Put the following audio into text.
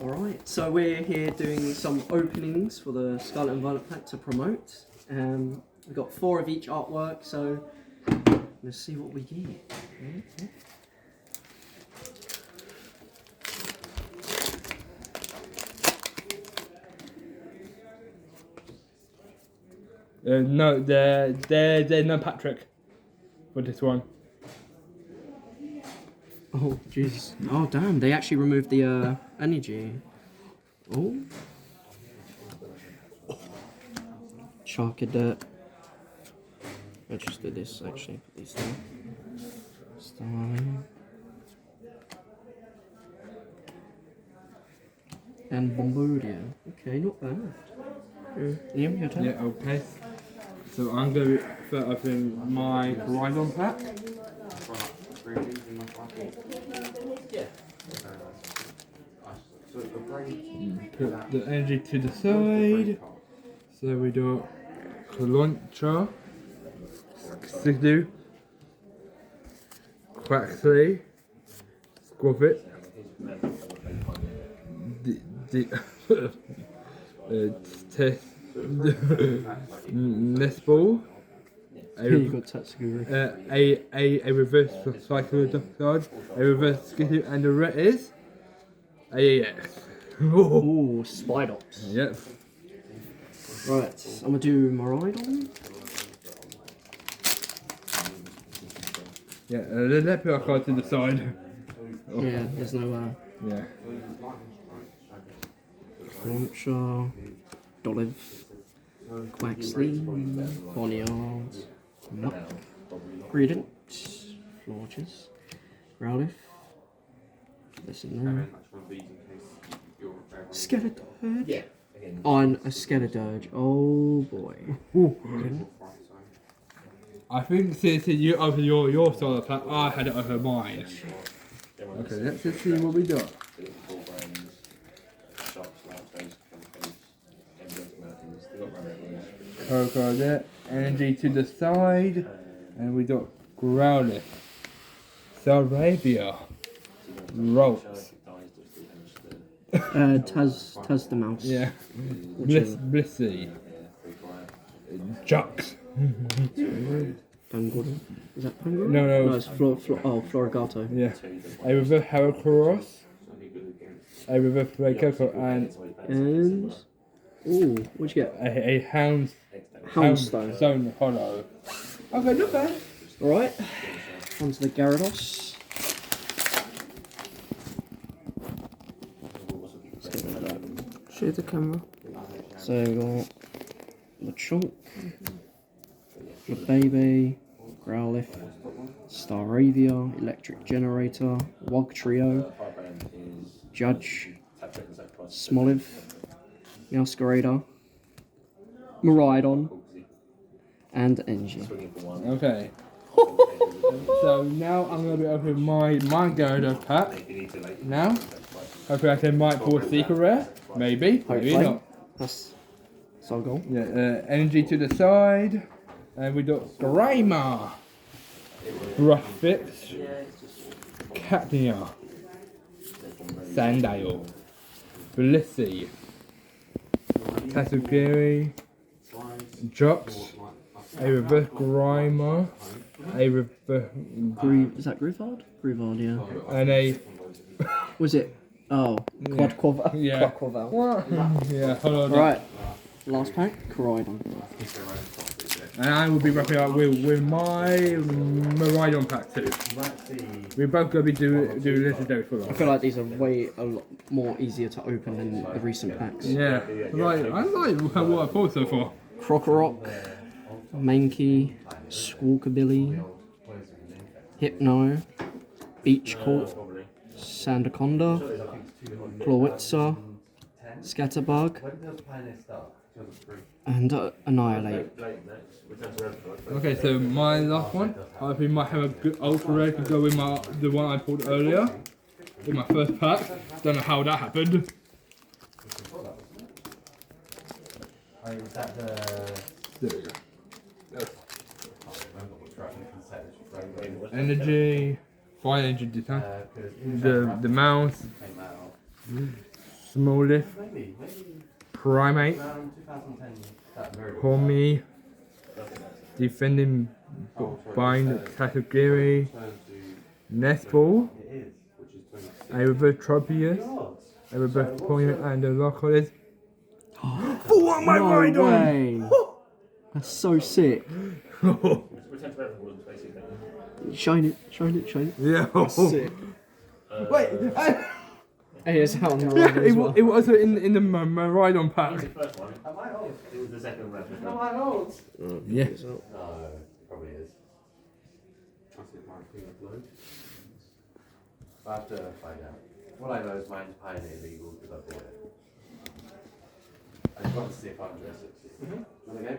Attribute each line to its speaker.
Speaker 1: Alright, so we're here doing some openings for the Scarlet and Violet pack to promote. We've got 4 of each artwork, so let's see what we get.
Speaker 2: No, there's no Patrick for this one.
Speaker 1: Oh, jeez. Oh, damn, they actually removed the energy. Oh. Charcadet. Let's just do this, actually. Put these down. Starling. And Bombardier. Okay, not bad. Liam, your turn?
Speaker 2: Yeah, okay. So I'm going to put up in my Horizon pack. Put the energy to the side. So we got Kaloncha, Sigdu, Quaxley, Squavit, Nestball,
Speaker 1: You got Tatsuguri.
Speaker 2: a reverse Cyclodon, a reverse Skittle, and the red is AAX.
Speaker 1: Ooh, Spidops.
Speaker 2: Yep.
Speaker 1: Right, I'm gonna do Miraidon.
Speaker 2: Yeah, let's put our card to the side. Oh.
Speaker 1: Yeah, there's no
Speaker 2: Yeah.
Speaker 1: Launcher, Dolive, Quaxley, Barnyard, Muck, Greedent, Florges, Growlithe, this in there, Skeleturge, on a Skeleturge, oh boy.
Speaker 2: Ooh. I think since you opened your solar pack, I had it over mine. Okay, let's just see what we got. Coco there, energy to the side, and we got Growlithe, Salvavia, Rolls.
Speaker 1: Taz the mouse.
Speaker 2: Yeah. Blissey. Jux.
Speaker 1: Pangolin. Is that Pangolin?
Speaker 2: No.
Speaker 1: No, it's Florigato.
Speaker 2: Yeah. A reverse Heracross. A reverse Flakeko and
Speaker 1: Ooh, what'd you get?
Speaker 2: a
Speaker 1: Houndstone.
Speaker 2: Stone Hollow. Okay, not bad.
Speaker 1: Alright, onto the Gyarados.
Speaker 3: Show the camera.
Speaker 1: So we got Lechonk, Baby, Growlithe, Staravia, Electric Generator, Wugtrio, Judge, Smoliv, Meowscarada, Miraidon, and Engie.
Speaker 2: Okay. So now I'm going to be opening my Gyarados pack. Now, hopefully I might pull a secret rare. Maybe not.
Speaker 1: That's our goal.
Speaker 2: Yeah, energy to the side. And we got Grimer, Ruffix, Catnia, Sandale, Blissey, Tatsugiri, Jux, a reverse Grimer, a reverse...
Speaker 1: Is that Groovard? Groovard, yeah.
Speaker 2: and a...
Speaker 1: Was it? Oh, Quadquaval.
Speaker 2: Yeah.
Speaker 1: Quadquaval.
Speaker 2: Yeah, hold on.
Speaker 1: Right, last pack, Koraidon.
Speaker 2: And I will be wrapping up with my Miraidon pack too. We're both going to be doing legendary for
Speaker 1: I
Speaker 2: us.
Speaker 1: feel like these are a lot more easier to open than the recent packs.
Speaker 2: Yeah, I like what I thought so far.
Speaker 1: Crocorock, Mankey, Squawkabilly, Hypno, Beach Court, Sandaconda, Clawitzer, Scatterbug, and Annihilate.
Speaker 2: Okay, so my last one, I think might have a good ultra rare to go with the one I pulled earlier in my first pack. Don't know how that happened. There we go. Energy, fire engine detach, the mouse, smallest primate,
Speaker 4: Around 2010. That very
Speaker 2: Homie, defending bind category, netball,
Speaker 4: It is, which is 26.
Speaker 2: Erythropius, Erythropius and the Lockolis.
Speaker 1: Oh
Speaker 2: my right
Speaker 1: no
Speaker 2: on!
Speaker 1: way! That's so sick. Shine it, shine it, shine it.
Speaker 2: Yeah.
Speaker 1: That's sick.
Speaker 2: Wait,
Speaker 1: Hey, it's out on the
Speaker 2: yeah,
Speaker 1: right as well.
Speaker 2: it was in the Maridon pack.
Speaker 4: First one. Am I old? It was the second round.
Speaker 1: Am I old?
Speaker 2: Yeah.
Speaker 4: No, probably is. I'll see if my finger blows. I have to find out. All I know is mine's Pioneer legal because I bought it. I just want to see if I'm dressed. Mm-hmm. Want to go?